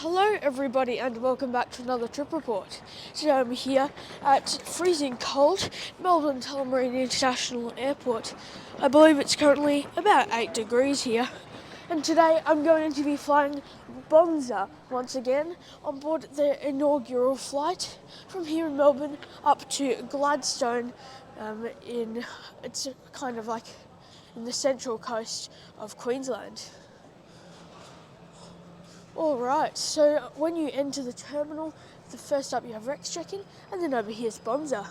Hello everybody and welcome back to another trip report. Today I'm here at freezing cold Melbourne Tullamarine International Airport. I believe it's currently about 8 degrees here. And today I'm going to be flying Bonza once again on board their inaugural flight from here in Melbourne up to Gladstone it's kind of like in the central coast of Queensland. Alright, so when you enter the terminal, first up you have Rex check-in, and then over here's Bonza.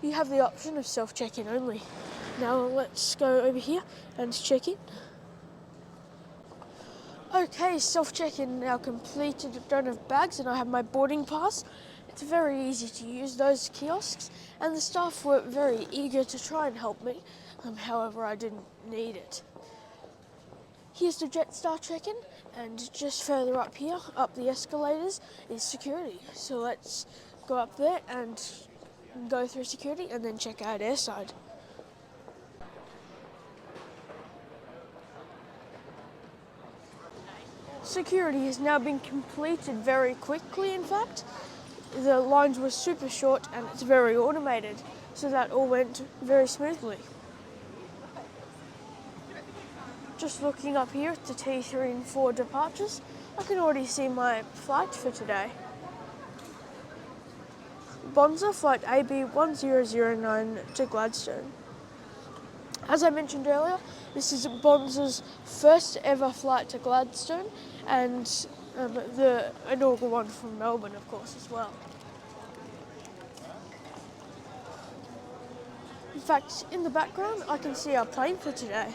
You have the option of self-check-in only. Now let's go over here and check in. Okay, self-check-in now completed. Don't have bags and I have my boarding pass. It's very easy to use those kiosks, and the staff were very eager to try and help me. However, I didn't need it. Here's the Jetstar check-in, and just further up here, up the escalators, is security. So let's go up there and go through security and then check out Airside. Security has now been completed very quickly, in fact. The lines were super short and it's very automated, so that all went very smoothly. Just looking up here at the T3 and 4 departures, I can already see my flight for today. Bonza flight AB1009 to Gladstone. As I mentioned earlier, this is Bonza's first ever flight to Gladstone, and the inaugural one from Melbourne, of course, as well. In fact, in the background, I can see our plane for today.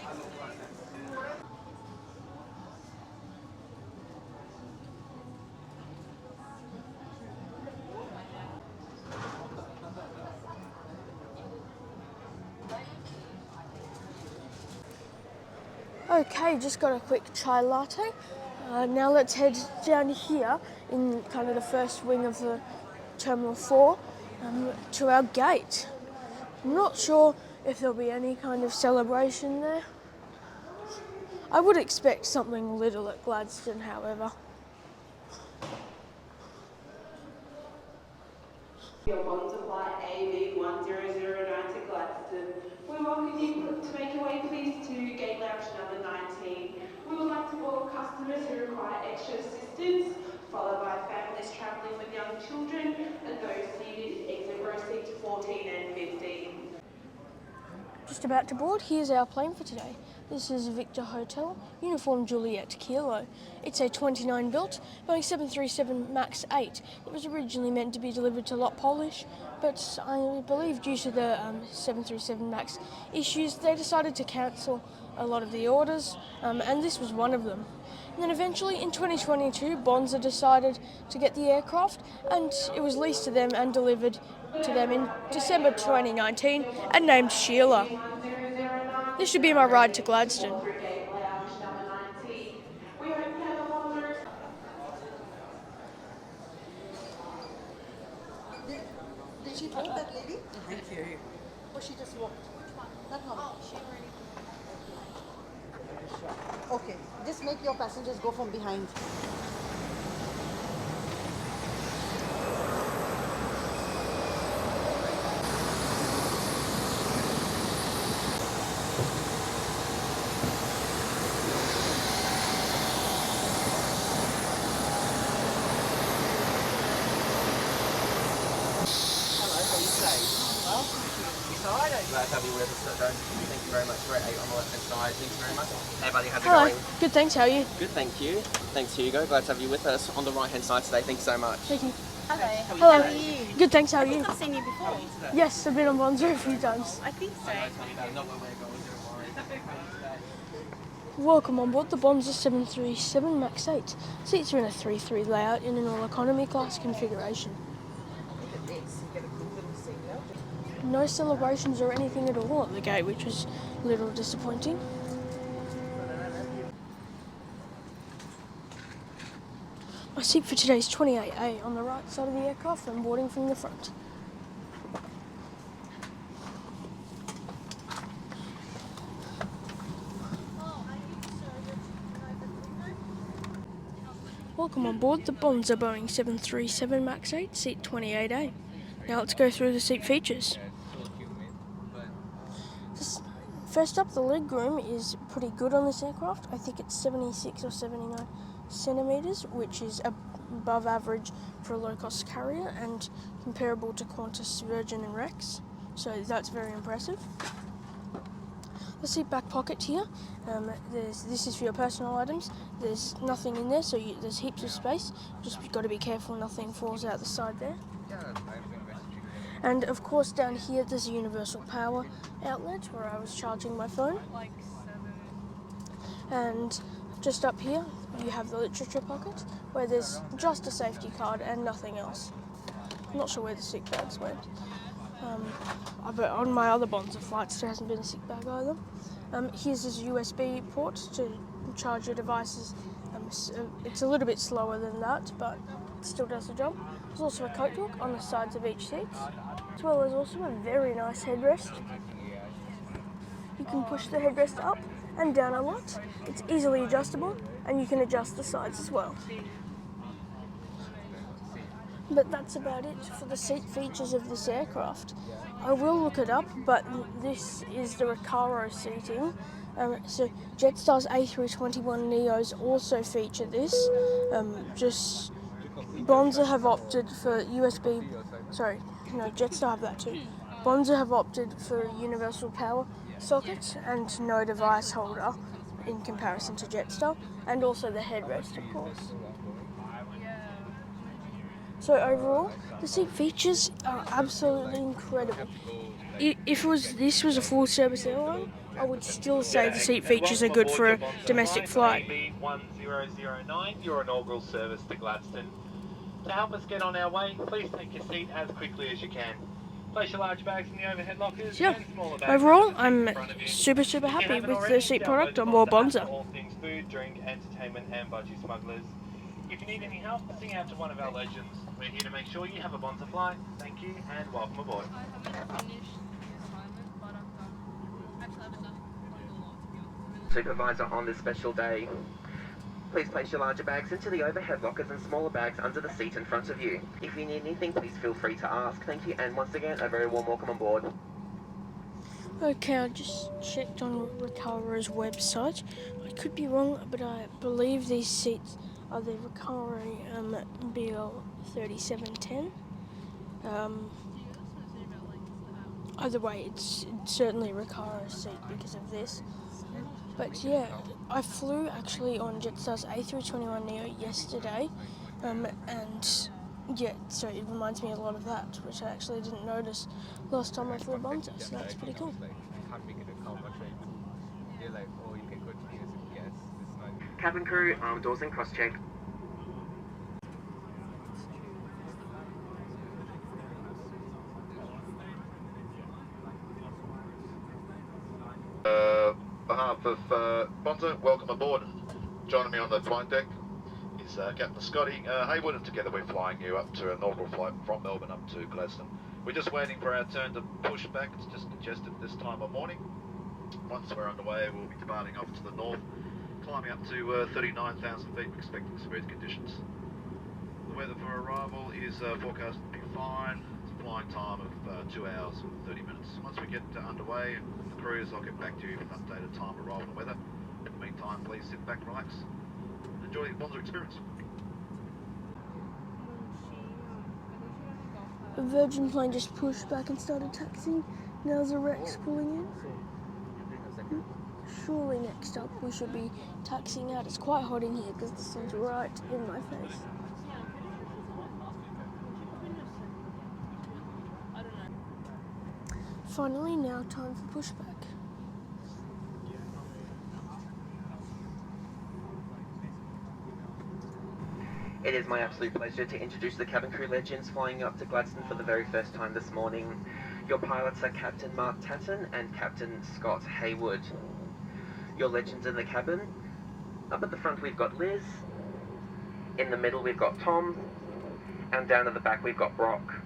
Okay, just got a quick chai latte. Now let's head down here in kind of the first wing of the Terminal 4 to our gate. I'm not sure if there'll be any kind of celebration there. I would expect something little at Gladstone, however. Your Bonza flight AB1009 to Gladstone. We welcome you to make your way please to gate lounge number 19. We would like to welcome customers who require extra assistance, followed by families travelling with young children and those seated in exit row seats 14 and 15. Just about to board, here's our plane for today. This is Victor Hotel, Uniform Juliet Kilo. It's a 29 built Boeing 737 MAX 8. It was originally meant to be delivered to Lot Polish, but I believe due to the 737 MAX issues, they decided to cancel a lot of the orders, and this was one of them. And then eventually in 2022, Bonza decided to get the aircraft, and it was leased to them and delivered to them in December 2019 and named Sheila. This should be my ride to Gladstone. Did she drop that lady? Thank you. Or she just walked? That one? Oh, she already. Okay, just make your passengers go from behind. Glad to have you with us, Joe. Thank you very much. We're at 8 on the left hand side. Thanks very much. Hey buddy, how's it Hello. going? Good, thanks. How are you? Good, thank you. Thanks, Hugo. Glad to have you with us on the right hand side today. Thanks so much. Thank you. Hello. Hello. How are you? Good, thanks. How are you? I've seen you before. Yes, I've been on Bonza a few times. I think so. Welcome on board the Bonza 737 MAX 8. Seats are in a 3-3 layout in an all economy class configuration. No celebrations or anything at all at the gate, which was a little disappointing. My seat for today is 28A on the right side of the aircraft. I'm boarding from the front. welcome on board the Bonza Boeing 737 MAX 8, seat 28A. Now let's go through the seat features. First up, the legroom is pretty good on this aircraft. I think it's 76 or 79 centimetres, which is above average for a low-cost carrier and comparable to Qantas, Virgin and Rex, so that's very impressive. The seat back pocket here, this is for your personal items. There's nothing in there, so there's heaps of space. Just got to be careful nothing falls out the side there. And of course down here there's a universal power outlet where I was charging my phone. And just up here you have the literature pocket where there's just a safety card and nothing else. I'm not sure where the sick bags went. But on my other Bonza flights there hasn't been a sick bag either. Here's this USB port to charge your devices. It's a little bit slower than that, but it still does the job. There's also a coat hook on the sides of each seat, as well as also a very nice headrest. You can push the headrest up and down a lot. It's easily adjustable, and you can adjust the sides as well. But that's about it for the seat features of this aircraft. I will look it up, but this is the Recaro seating. So Jetstar's A321neos also feature this. Bonza have opted for Jetstar have that too. Bonza have opted for universal power sockets and no device holder in comparison to Jetstar, and also the headrest, of course. So overall, the seat features are absolutely incredible. If this was a full service airline, I would still say the seat features are good for a domestic flight. AB1009, your inaugural service to Gladstone. To help us get on our way, please take your seat as quickly as you can. Place your large bags in the overhead lockers and smaller bags. Overall, I'm super happy with the seat product on board Bonza. All things food, drink, entertainment and budgie smugglers. If you need any help, sing out to one of our legends. We're here to make sure you have a Bonza flight. Thank you and welcome aboard. Supervisor on this special day. Please place your larger bags into the overhead lockers and smaller bags under the seat in front of you. If you need anything, please feel free to ask. Thank you, and once again, a very warm welcome on board. Okay, I just checked on Recaro's website. I could be wrong, but I believe these seats are the Recaro BL3710. Either way, it's certainly Recaro's seat because of this. But yeah, I flew actually on Jetstar's A321neo yesterday, and yeah, so it reminds me a lot of that, which I actually didn't notice last time I flew Bonza, so that's pretty cool. Cabin crew, arm doors and cross-check. Behalf of Bonza, welcome aboard. Joining me on the flight deck is Captain Scotty Haywood, and together we're flying you up to an inaugural flight from Melbourne up to Gladstone. We're just waiting for our turn to push back. It's just congested this time of morning. Once we're underway, we'll be departing off to the north, climbing up to 39,000 feet, expecting smooth conditions. The weather for arrival is forecast to be fine. It's a flying time of 2 hours and 30 minutes. Once we get underway with the cruise, I'll get back to you with an updated time arrival and weather. In the meantime, please sit back, relax, and enjoy the Bonza experience. A Virgin plane just pushed back and started taxiing. Now there's a Rex pulling in. Surely next up we should be taxiing out. It's quite hot in here because the sun's right in my face. Finally, now time for pushback. It is my absolute pleasure to introduce the cabin crew legends flying up to Gladstone for the very first time this morning. Your pilots are Captain Mark Tatton and Captain Scott Haywood. Your legends in the cabin. Up at the front we've got Liz. In the middle we've got Tom. And down at the back we've got Brock.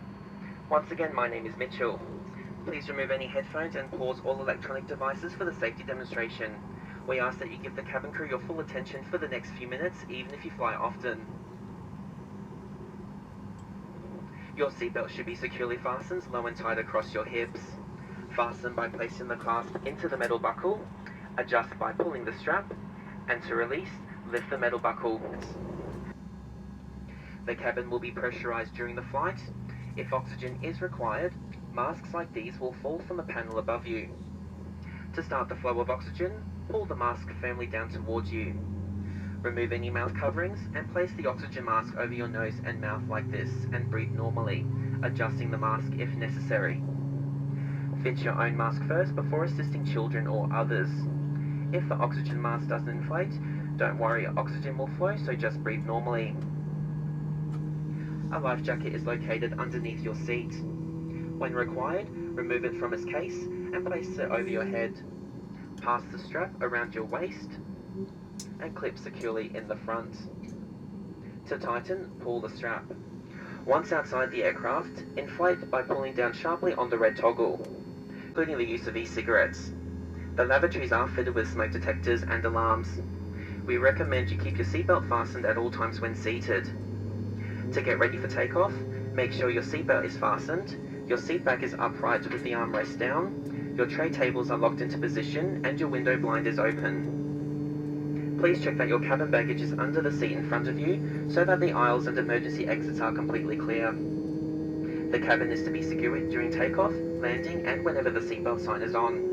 Once again, my name is Mitchell. Please remove any headphones and pause all electronic devices for the safety demonstration. We ask that you give the cabin crew your full attention for the next few minutes, even if you fly often. Your seatbelt should be securely fastened low and tight across your hips. Fasten by placing the clasp into the metal buckle, adjust by pulling the strap, and to release, lift the metal buckle. The cabin will be pressurized during the flight. If oxygen is required, masks like these will fall from the panel above you. To start the flow of oxygen, pull the mask firmly down towards you. Remove any mouth coverings and place the oxygen mask over your nose and mouth like this and breathe normally, adjusting the mask if necessary. Fit your own mask first before assisting children or others. If the oxygen mask doesn't inflate, don't worry, oxygen will flow, so just breathe normally. A life jacket is located underneath your seat. When required, remove it from its case and place it over your head. Pass the strap around your waist and clip securely in the front. To tighten, pull the strap. Once outside the aircraft, inflate by pulling down sharply on the red toggle, including the use of e-cigarettes. The lavatories are fitted with smoke detectors and alarms. We recommend you keep your seatbelt fastened at all times when seated. To get ready for takeoff, make sure your seatbelt is fastened, your seat back is upright with the armrest down, your tray tables are locked into position, and your window blind is open. Please check that your cabin baggage is under the seat in front of you so that the aisles and emergency exits are completely clear. The cabin is to be secured during takeoff, landing, and whenever the seatbelt sign is on.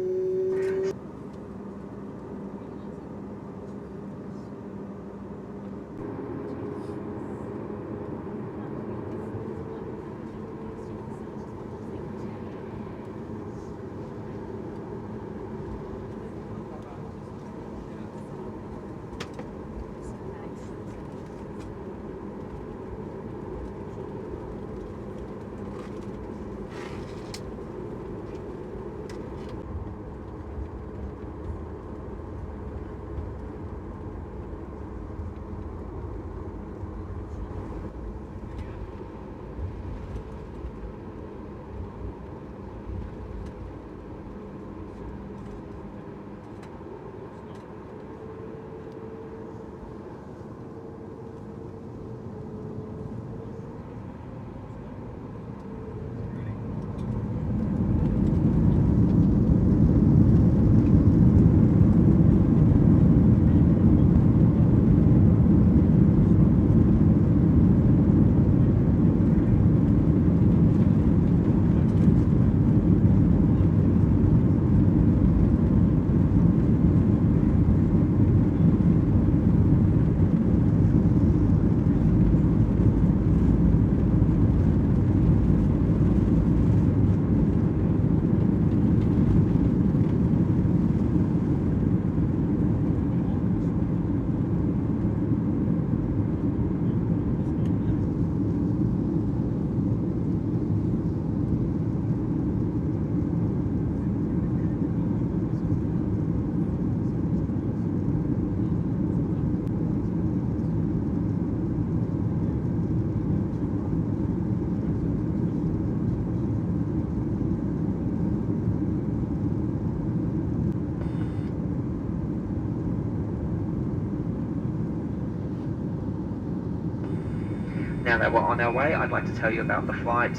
Now that we're on our way, I'd like to tell you about the flight.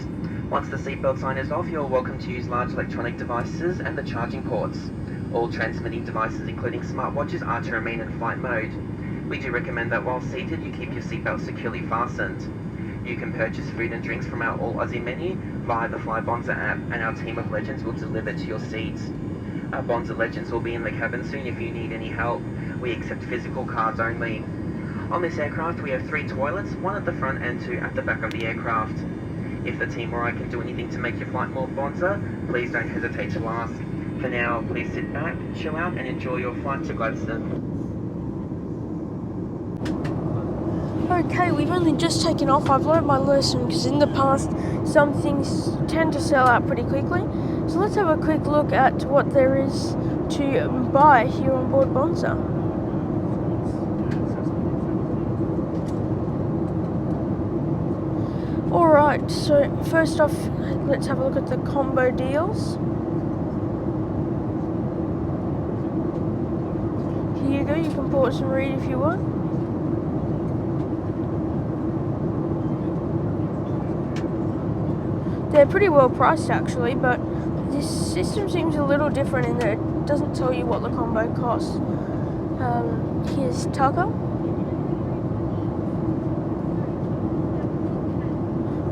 Once the seatbelt sign is off, you're welcome to use large electronic devices and the charging ports. All transmitting devices, including smartwatches, are to remain in flight mode. We do recommend that while seated, you keep your seatbelt securely fastened. You can purchase food and drinks from our All Aussie menu via the Bonza App, and our team of legends will deliver to your seats. Our Bonza legends will be in the cabin soon if you need any help. We accept physical cards only. On this aircraft, we have 3 toilets, 1 at the front and 2 at the back of the aircraft. If the team or I can do anything to make your flight more Bonza, please don't hesitate to ask. For now, please sit back, chill out, and enjoy your flight to Gladstone. Okay, we've only just taken off. I've learned my lesson because in the past some things tend to sell out pretty quickly. So let's have a quick look at what there is to buy here on board Bonza. Alright, so first off, let's have a look at the combo deals. Here you go, you can pause and read if you want. they're pretty well priced actually, but this system seems a little different in that it doesn't tell you what the combo costs. Here's Tucker.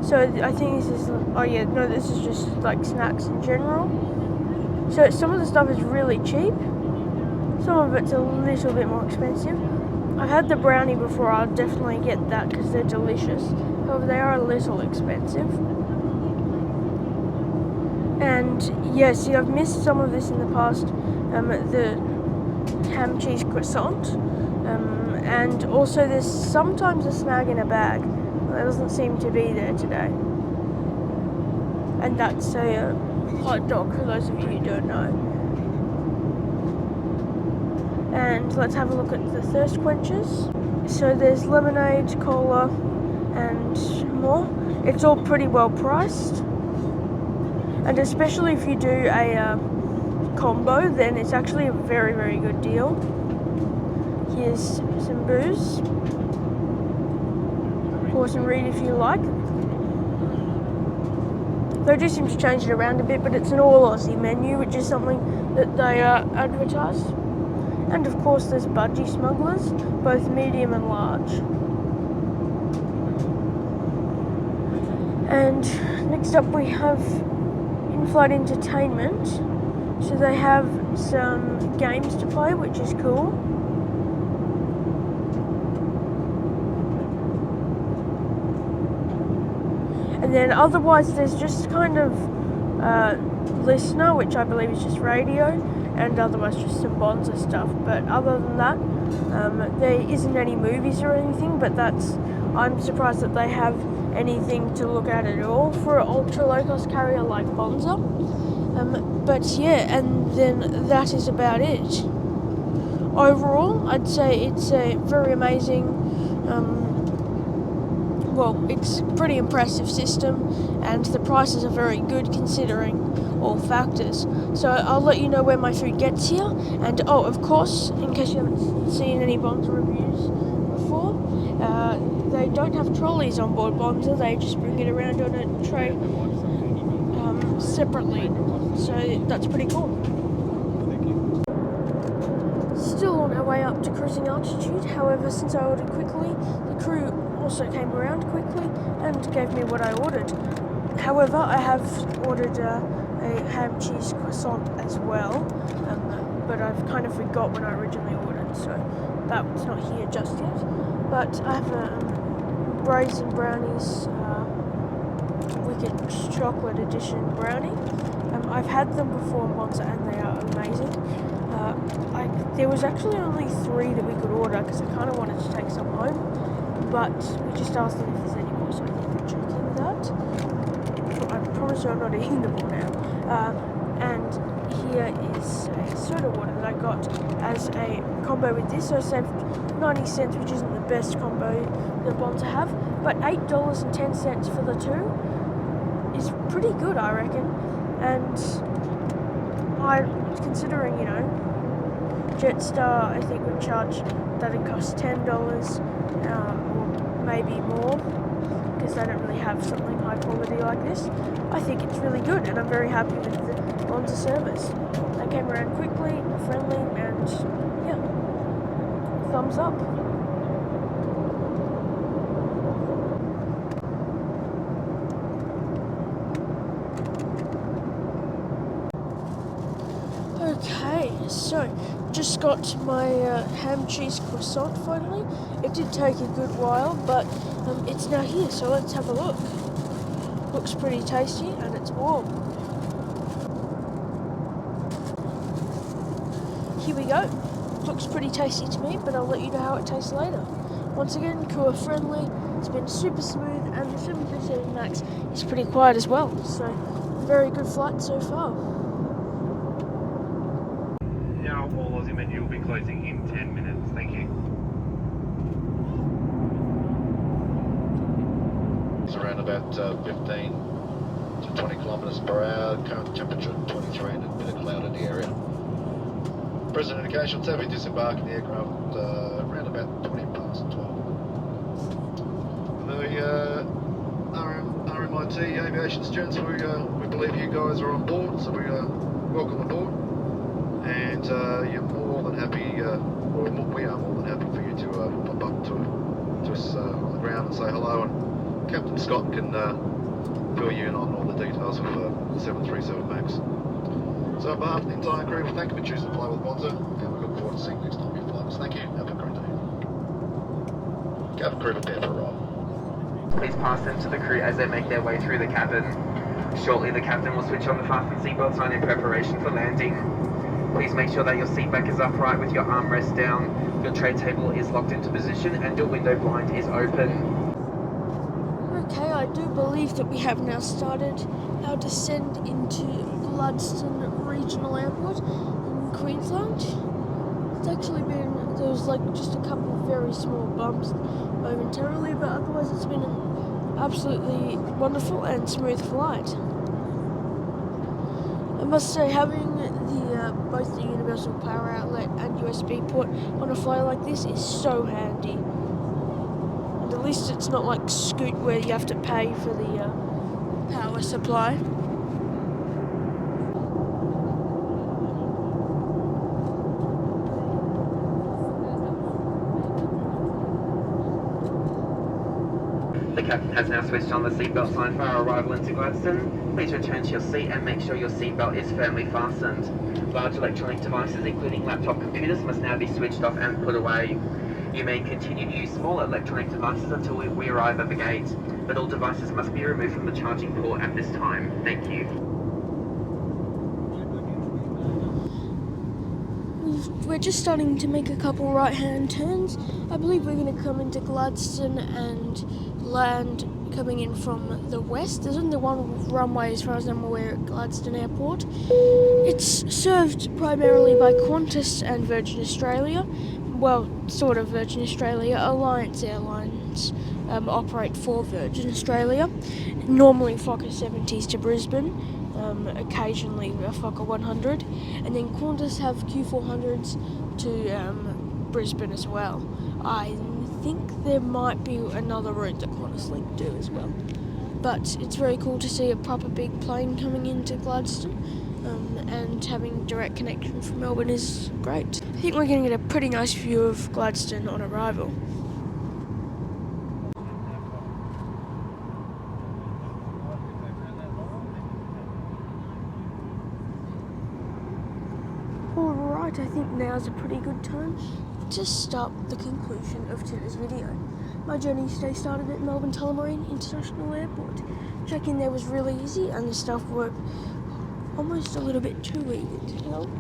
So I think this is, oh yeah, no, this is just like snacks in general. So some of the stuff is really cheap. Some of it's a little bit more expensive. I've had the brownie before, I'll definitely get that because they're delicious. However, they are a little expensive. And yeah, see, I've missed some of this in the past. The ham cheese croissant. And also there's sometimes a snag in a bag. That doesn't seem to be there today. And that's a hot dog for those of you who don't know. And let's have a look at the thirst quenchers. So there's lemonade, cola, and more. It's all pretty well priced. And especially if you do a combo, then it's actually a very, very good deal. Here's some booze. Pause and read if you like. They do seem to change it around a bit, but it's an all Aussie menu, which is something that they advertise. And of course there's budgie smugglers, both medium and large. And next up we have Inflight Entertainment. So they have some games to play, which is cool. And then otherwise there's just kind of listener, which I believe is just radio, and otherwise just some Bonza stuff. But other than that, there isn't any movies or anything, but I'm surprised that they have anything to look at all for an ultra low cost carrier like Bonza. But yeah, and then that is about it. Overall, I'd say it's a very amazing, well, it's a pretty impressive system, and the prices are very good considering all factors. So I'll let you know when my food gets here, and oh, of course, in case you haven't seen any Bonza reviews before, they don't have trolleys on board Bonza, they just bring it around on a tray separately, so that's pretty cool. Still on our way up to cruising altitude, however, since I ordered quickly, the crew also came around quickly and gave me what I ordered. However, I have ordered a ham cheese croissant as well, but I've kind of forgot when I originally ordered, so that's not here just yet. But I have Raisin Brownies Wicked Chocolate Edition brownie. I've had them before in Bonza and they are amazing. There was actually only 3 that we could order because I kind of wanted to take some home, but we just asked them if there's any more, so I think we're checking that. I promise you I'm not eating them all now. And here is a soda water that I got as a combo with this, so I saved 90 cents, which isn't the best combo that Bonza have, but $8.10 for the 2 is pretty good, I reckon. And considering, you know, Jetstar, I think would charge that it costs $10 or maybe more, because they don't really have something high quality like this. I think it's really good, and I'm very happy with the Bonza service. They came around quickly, friendly, and yeah, thumbs up. Okay, so just got my ham cheese croissant finally. It did take a good while, but it's now here, so let's have a look. Looks pretty tasty and it's warm. Here we go. Looks pretty tasty to me, but I'll let you know how it tastes later. Once again, crew are friendly, it's been super smooth, and the 737 MAX is pretty quiet as well, so very good flight so far. Now all Aussie menu will be closing in 10 minutes. Thank you. It's around about 15 to 20 kilometres per hour, current temperature 23 and a bit of cloud in the area. Present indications have been disembarking the aircraft around about 20 past 12. The RMI GLT Aviation students, we believe you guys are on board, so we welcome aboard. And you're more than happy, or we are more than happy for you to pop up to us on the ground and say hello. And Captain Scott can fill you in on all the details of the 737 MAX. So on behalf of the entire crew, we thank you for choosing to fly with Bonza, and we look forward to seeing you next time you fly with us. Thank you. Have a great day. Cabin crew prepare for a ride. Please pass them to the crew as they make their way through the cabin. Shortly, the captain will switch on the fasten seatbelt sign in preparation for landing. Please make sure that your seat back is upright with your armrest down, your tray table is locked into position, and your window blind is open. Okay, I do believe that we have now started our descent into Gladstone Regional Airport in Queensland. It's actually been, there was like just a couple of very small bumps momentarily, but otherwise it's been an absolutely wonderful and smooth flight. I must say, having both the universal power outlet and USB port on a flight like this is so handy. And at least it's not like Scoot where you have to pay for the power supply. The captain has now switched on the seatbelt sign for our arrival into Gladstone. Please return to your seat and make sure your seatbelt is firmly fastened. Large electronic devices, including laptop computers, must now be switched off and put away. You may continue to use small electronic devices until we arrive at the gate, but all devices must be removed from the charging port at this time. Thank you. We're just starting to make a couple right-hand turns. I believe we're going to come into Gladstone and land coming in from the west. There's only one runway as far as I'm aware at Gladstone Airport. It's served primarily by Qantas and Virgin Australia. Well, sort of Virgin Australia. Alliance Airlines operate for Virgin Australia. Normally Fokker 70s to Brisbane. Occasionally a Fokker 100, and then Qantas have Q400s to Brisbane as well. I think there might be another route that Qantas Link do as well, but it's very cool to see a proper big plane coming into Gladstone, and having direct connection from Melbourne is great. I think we're going to get a pretty nice view of Gladstone on arrival. Alright, I think now's a pretty good time to start the conclusion of today's video. My journey today started at Melbourne Tullamarine International Airport. Check-in there was really easy and the staff were almost a little bit too eager to help,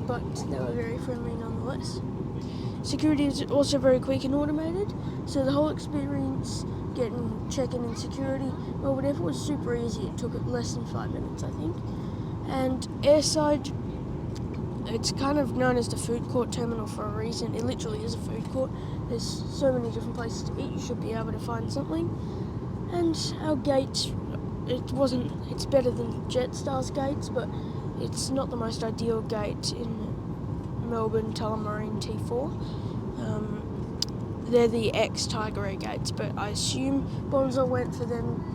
but they were very friendly nonetheless. Security is also very quick and automated, so the whole experience getting check-in and security or whatever was super easy. It took less than 5 minutes, I think. And Airside, it's kind of known as the food court terminal for a reason. It literally is a food court. There's so many different places to eat, you should be able to find something. And our gate, it's better than Jetstar's gates, but it's not the most ideal gate in Melbourne Tullamarine T4. They're the ex-Tiger Air gates, but I assume Bonza went for them,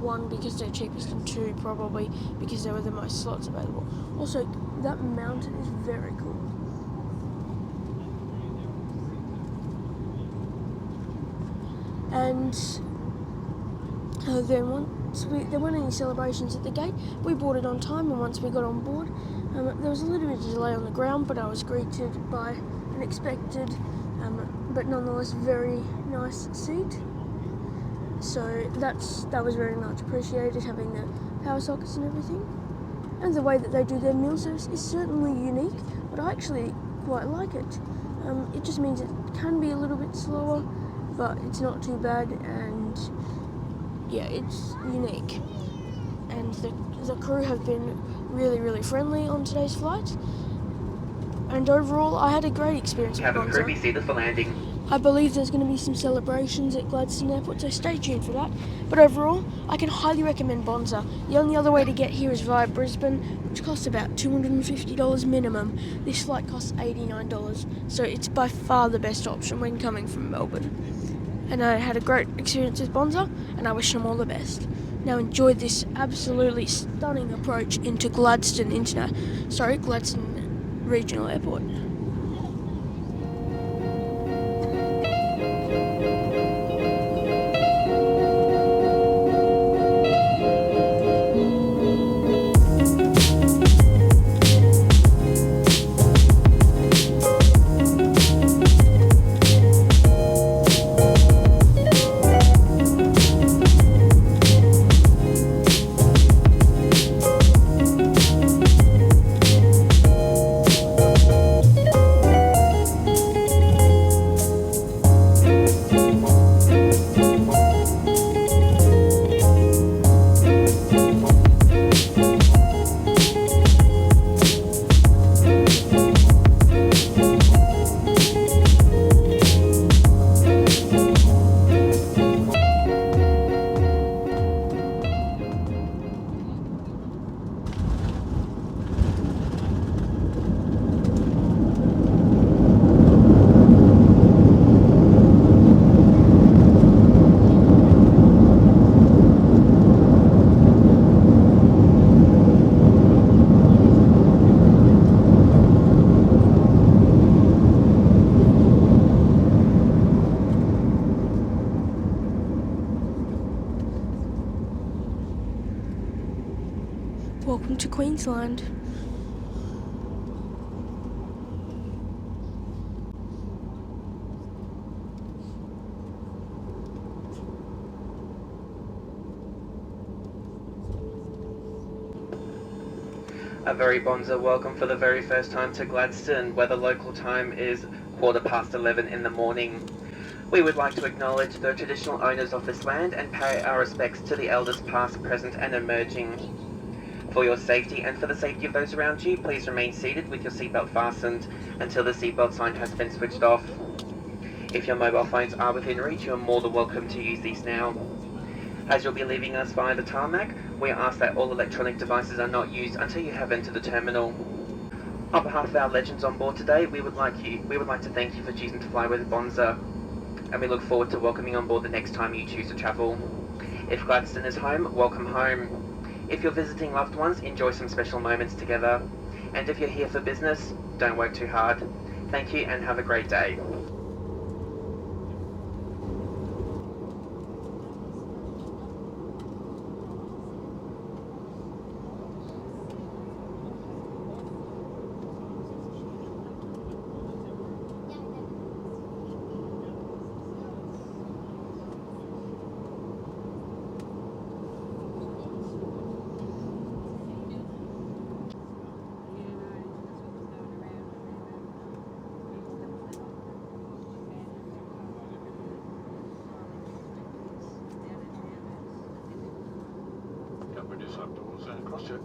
one because they're cheapest and two probably because they were the most slots available. Also, that mountain is very cool. And then there weren't any celebrations at the gate. We boarded on time, and once we got on board, there was a little bit of delay on the ground, but I was greeted by an expected, but nonetheless very nice seat. So that was very much appreciated, having the power sockets and everything. And the way that they do their meal service is certainly unique, but I actually quite like it. It just means it can be a little bit slower, but it's not too bad, and yeah, it's unique. And the crew have been really, really friendly on today's flight. And overall, I had a great experience with Cabin Bonza. crew, be seated for landing. I believe there's going to be some celebrations at Gladstone Airport, so stay tuned for that. But overall, I can highly recommend Bonza. The only other way to get here is via Brisbane, which costs about $250 minimum. This flight costs $89, so it's by far the best option when coming from Melbourne. And I had a great experience with Bonza, and I wish them all the best. Now enjoy this absolutely stunning approach into Gladstone Regional Airport. Welcome to Queensland. A very Bonza welcome for the very first time to Gladstone, where the local time is 11:15 in the morning. We would like to acknowledge the traditional owners of this land and pay our respects to the elders past, present and emerging. For your safety and for the safety of those around you, please remain seated with your seatbelt fastened until the seatbelt sign has been switched off. If your mobile phones are within reach, you are more than welcome to use these now. As you'll be leaving us via the tarmac, we ask that all electronic devices are not used until you have entered the terminal. On behalf of our legends on board today, we would like to thank you for choosing to fly with Bonza, and we look forward to welcoming you on board the next time you choose to travel. If Gladstone is home, welcome home. If you're visiting loved ones, enjoy some special moments together. And if you're here for business, don't work too hard. Thank you and have a great day. Can we just have towards cross-check?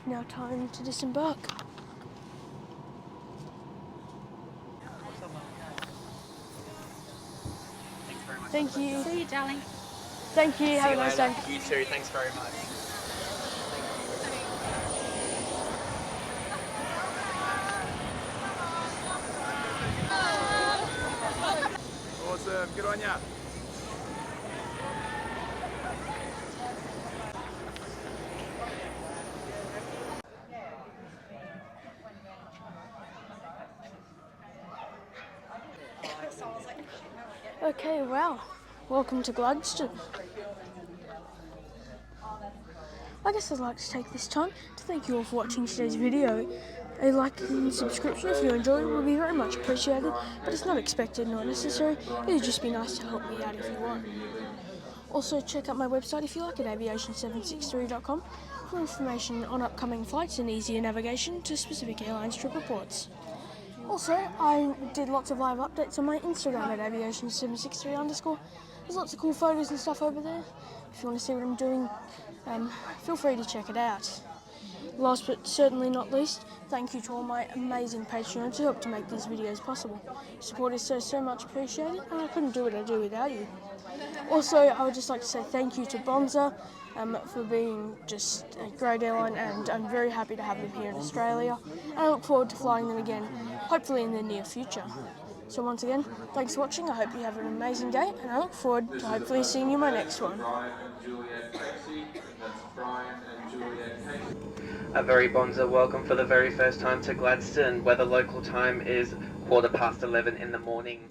Now time to disembark. Thank you. See you, darling. Thank you. Have a nice day. You too, thanks very much. Awesome, good on ya. Okay, wow. Welcome to Gladstone. I guess I'd like to take this time to thank you all for watching today's video. A like and subscription if you enjoyed would be very much appreciated, but it's not expected nor necessary. It would just be nice to help me out if you want. Also check out my website if you like at aviation763.com for information on upcoming flights and easier navigation to specific airlines trip reports. Also, I did lots of live updates on my Instagram at aviation763_. There's lots of cool photos and stuff over there. If you want to see what I'm doing, feel free to check it out. Last but certainly not least, thank you to all my amazing patrons who help to make these videos possible. Your support is so much appreciated, and I couldn't do what I do without you. Also, I would just like to say thank you to Bonza for being just a great airline, and I'm very happy to have them here in Australia, and I look forward to flying them again, hopefully in the near future. So once again, thanks for watching. I hope you have an amazing day, and I look forward to hopefully seeing you in my next one. A very Bonza welcome for the very first time to Gladstone, where the local time is 11:15 in the morning.